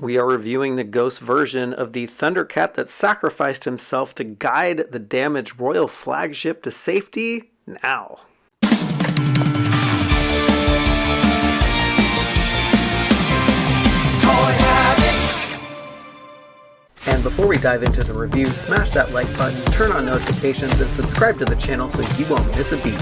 We are reviewing the ghost version of the ThunderCat that sacrificed himself to guide the damaged royal flagship to safety now. And before we dive into the review, smash that like button, turn on notifications, and subscribe to the channel so you won't miss a beat.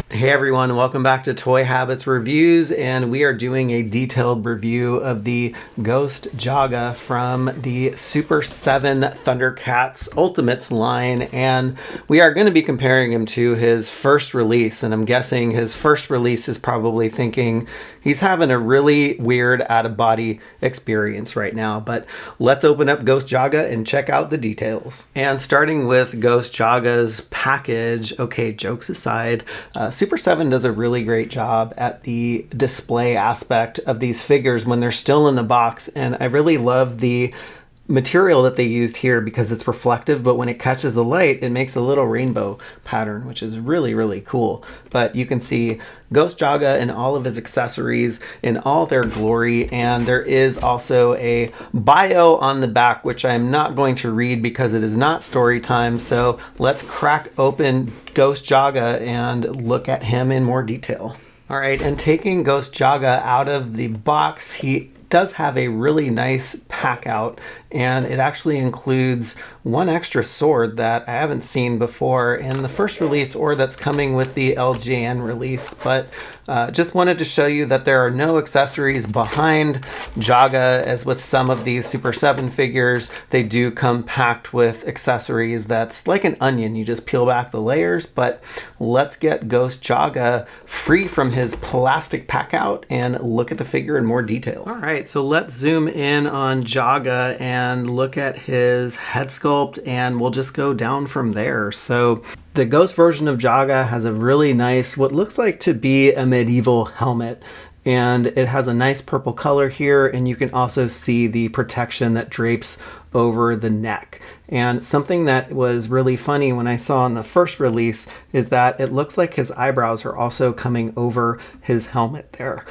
Hey everyone, welcome back to Toy Habits Reviews, and we are doing a detailed review of the Ghost Jaga from the Super7 ThunderCats Ultimates line, and we are going to be comparing him to his first release, and I'm guessing his first release is probably thinking he's having a really weird out-of-body experience right now. But let's open up Ghost Jaga and check out the details. And starting with Ghost Jaga's package, okay, jokes aside, Super7 does a really great job at the display aspect of these figures when they're still in the box, and I really love the material that they used here because it's reflective, but when it catches the light it makes a little rainbow pattern, which is really, really cool. But you can see Ghost Jaga and all of his accessories in all their glory, and there is also a bio on the back which I'm not going to read because it is not story time. So let's crack open Ghost Jaga and look at him in more detail. All right, and taking Ghost Jaga out of the box, he does have a really nice pack out, and it actually includes one extra sword that I haven't seen before in the first release or that's coming with the LJN release. But just wanted to show you that there are no accessories behind Jaga, as with some of these Super7 figures. They do come packed with accessories that's like an onion. You just peel back the layers. But let's get Ghost Jaga free from his plastic pack out and look at the figure in more detail. All right, so let's zoom in on Jaga and look at his head sculpt, and we'll just go down from there. So the Ghost version of Jaga has a really nice, what looks like to be a medieval helmet, and it has a nice purple color here, and you can also see the protection that drapes over the neck. And something that was really funny when I saw in the first release is that it looks like his eyebrows are also coming over his helmet there.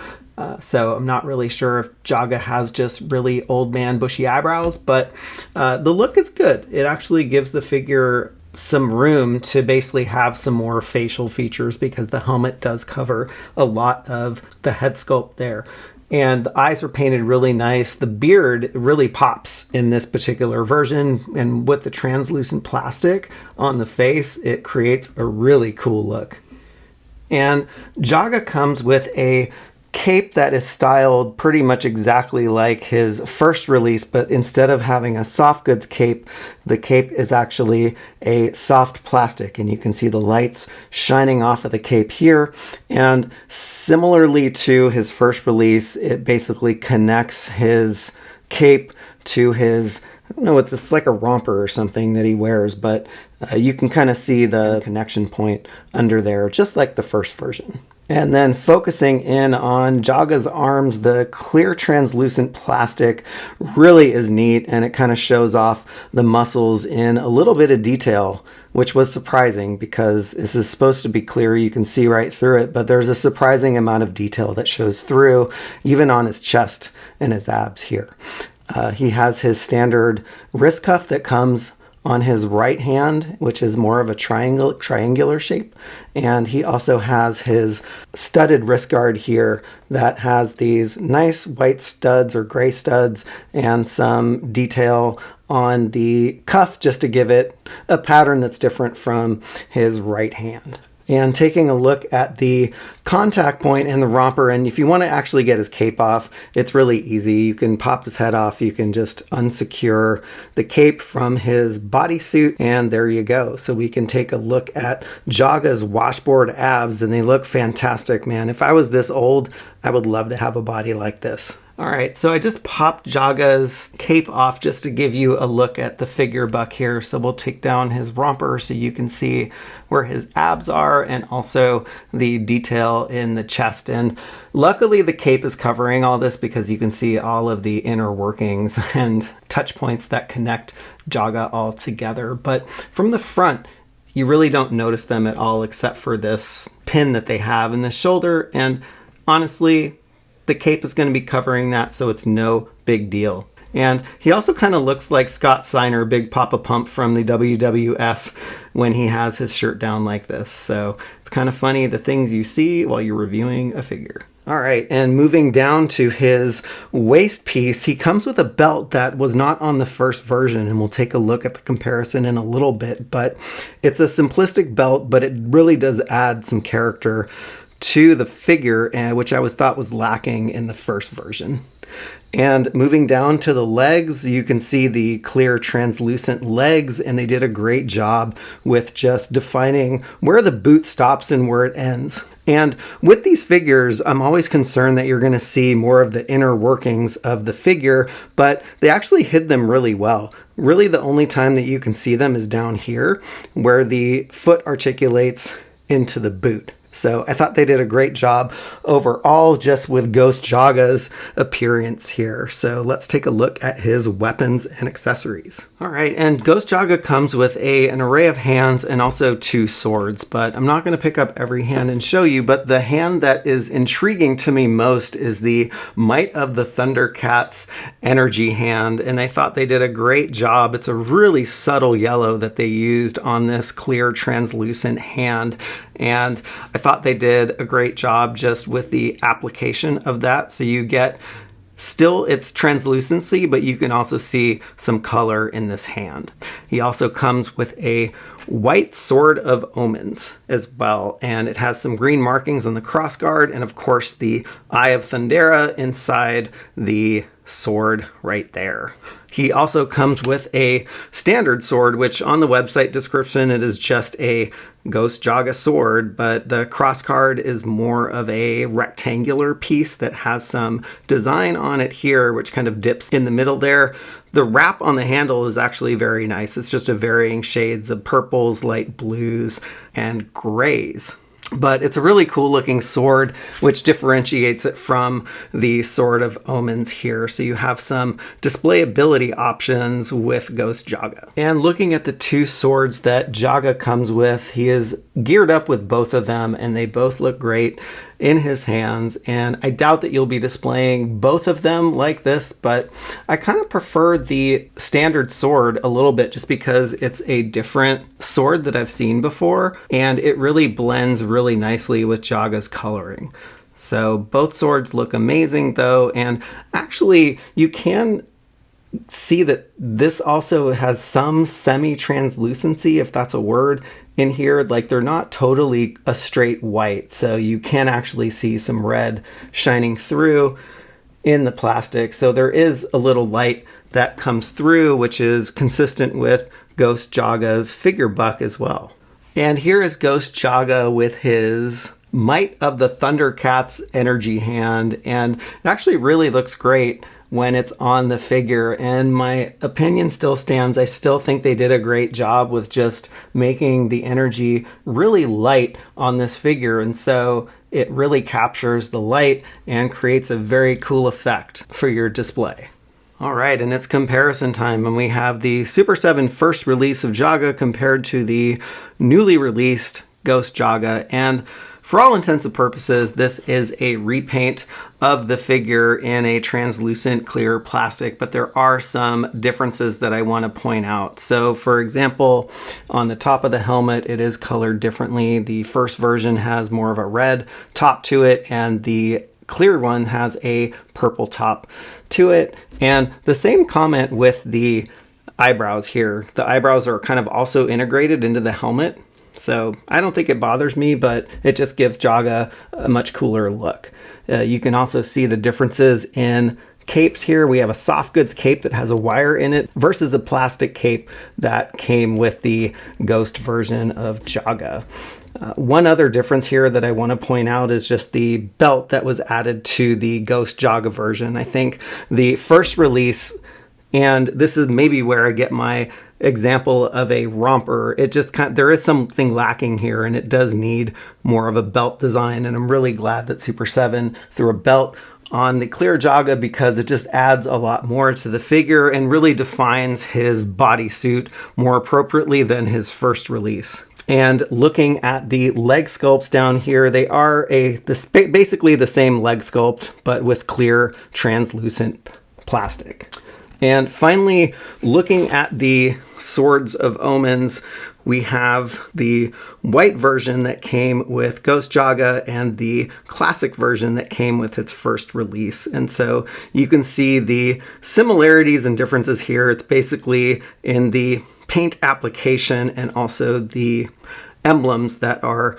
So I'm not really sure if Jaga has just really old man bushy eyebrows, but the look is good. It actually gives the figure some room to basically have some more facial features because the helmet does cover a lot of the head sculpt there. And the eyes are painted really nice. The beard really pops in this particular version, and with the translucent plastic on the face, it creates a really cool look. And Jaga comes with a cape that is styled pretty much exactly like his first release, but instead of having a soft goods cape, the cape is actually a soft plastic, and you can see the lights shining off of the cape here. And similarly to his first release, it basically connects his cape to his, I don't know, it's like a romper or something that he wears, but you can kind of see the connection point under there, just like the first version. And then focusing in on Jaga's arms, the clear translucent plastic really is neat, and it kind of shows off the muscles in a little bit of detail, which was surprising because this is supposed to be clear. You can see right through it, but there's a surprising amount of detail that shows through, even on his chest and his abs here. He has his standard wrist cuff that comes on his right hand, which is more of a triangular shape. And he also has his studded wrist guard here that has these nice white studs or gray studs and some detail on the cuff just to give it a pattern that's different from his right hand. And taking a look at the contact point and the romper, and if you want to actually get his cape off, it's really easy. You can pop his head off, you can just unsecure the cape from his bodysuit, and there you go. So we can take a look at Jaga's washboard abs, and they look fantastic, man. If I was this old, I would love to have a body like this. All right, so I just popped Jaga's cape off just to give you a look at the figure buck here. So we'll take down his romper so you can see where his abs are and also the detail in the chest. And luckily the cape is covering all this because you can see all of the inner workings and touch points that connect Jaga all together. But from the front, you really don't notice them at all except for this pin that they have in the shoulder. And honestly, the cape is going to be covering that, so it's no big deal. And he also kind of looks like Scott Steiner, Big Papa Pump from the WWF, when he has his shirt down like this. So it's kind of funny, the things you see while you're reviewing a figure. All right, and moving down to his waist piece, he comes with a belt that was not on the first version, and we'll take a look at the comparison in a little bit. But it's a simplistic belt, but it really does add some character to the figure, which I thought was lacking in the first version. And moving down to the legs, you can see the clear translucent legs, and they did a great job with just defining where the boot stops and where it ends. And with these figures, I'm always concerned that you're going to see more of the inner workings of the figure, but they actually hid them really well. Really, the only time that you can see them is down here, where the foot articulates into the boot. So I thought they did a great job overall just with Ghost Jaga's appearance here. So let's take a look at his weapons and accessories. All right, and Ghost Jaga comes with an array of hands and also 2 swords, but I'm not going to pick up every hand and show you, but the hand that is intriguing to me most is the Might of the ThunderCats energy hand, and I thought they did a great job. It's a really subtle yellow that they used on this clear translucent hand, and I thought they did a great job just with the application of that. So you get still its translucency, but you can also see some color in this hand. He also comes with a white Sword of Omens as well, and it has some green markings on the crossguard, and of course the Eye of Thundera inside the sword right there. He also comes with a standard sword, which on the website description, it is just a Ghost Jaga sword, but the crossguard is more of a rectangular piece that has some design on it here, which kind of dips in the middle there. The wrap on the handle is actually very nice. It's just a varying shades of purples, light blues, and grays. But it's a really cool looking sword, which differentiates it from the Sword of Omens here. So you have some displayability options with Ghost Jaga. And looking at the 2 swords that Jaga comes with, he is geared up with both of them, and they both look great in his hands. And I doubt that you'll be displaying both of them like this, but I kind of prefer the standard sword a little bit just because it's a different sword that I've seen before, and it really blends really nicely with Jaga's coloring. So both swords look amazing though, and actually you can see that this also has some semi-translucency, if that's a word, in here. Like, they're not totally a straight white, so you can actually see some red shining through in the plastic. So there is a little light that comes through, which is consistent with Ghost Jaga's figure buck as well. And here is Ghost Jaga with his Might of the ThunderCats energy hand, and it actually really looks great when it's on the figure, and my opinion still stands. I still think they did a great job with just making the energy really light on this figure, and so it really captures the light and creates a very cool effect for your display. All right, and it's comparison time, and we have the Super7 first release of Jaga compared to the newly released Ghost Jaga, and for all intents and purposes, this is a repaint of the figure in a translucent clear plastic, but there are some differences that I want to point out. So for example, on the top of the helmet, it is colored differently. The first version has more of a red top to it, and the clear one has a purple top to it. And the same comment with the eyebrows here. The eyebrows are kind of also integrated into the helmet. So I don't think it bothers me, but it just gives Jaga a much cooler look. You can also see the differences in capes here. We have a soft goods cape that has a wire in it versus a plastic cape that came with the Ghost version of Jaga. One other difference here that I want to point out is just the belt that was added to the Ghost Jaga version. I think the first release, and this is maybe where I get my example of a romper, it just there is something lacking here, and it does need more of a belt design, and I'm really glad that Super7 threw a belt on the clear Jaga because it just adds a lot more to the figure and really defines his bodysuit more appropriately than his first release. And looking at the leg sculpts down here, they are basically the same leg sculpt, but with clear translucent plastic. And finally, looking at the Swords of Omens, we have the white version that came with Ghost Jaga and the classic version that came with its first release. And so you can see the similarities and differences here. It's basically in the paint application and also the emblems that are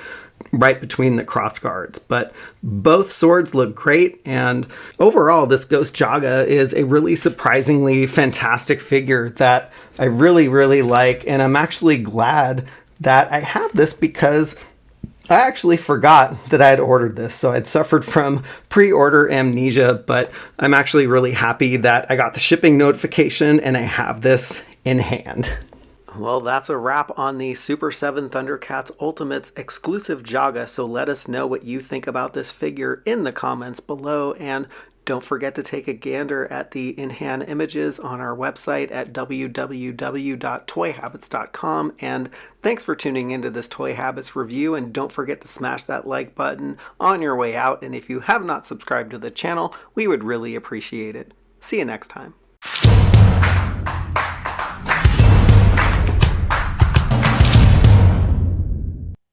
right between the cross guards. But both swords look great, and overall this Ghost Jaga is a really surprisingly fantastic figure that I really like, and I'm actually glad that I have this because I actually forgot that I had ordered this. So I'd suffered from pre-order amnesia, but I'm actually really happy that I got the shipping notification and I have this in hand. Well, that's a wrap on the Super7 ThunderCats Ultimates exclusive Jaga, so let us know what you think about this figure in the comments below, and don't forget to take a gander at the in-hand images on our website at www.toyhabits.com, and thanks for tuning into this Toy Habits review, and don't forget to smash that like button on your way out, and if you have not subscribed to the channel, we would really appreciate it. See you next time.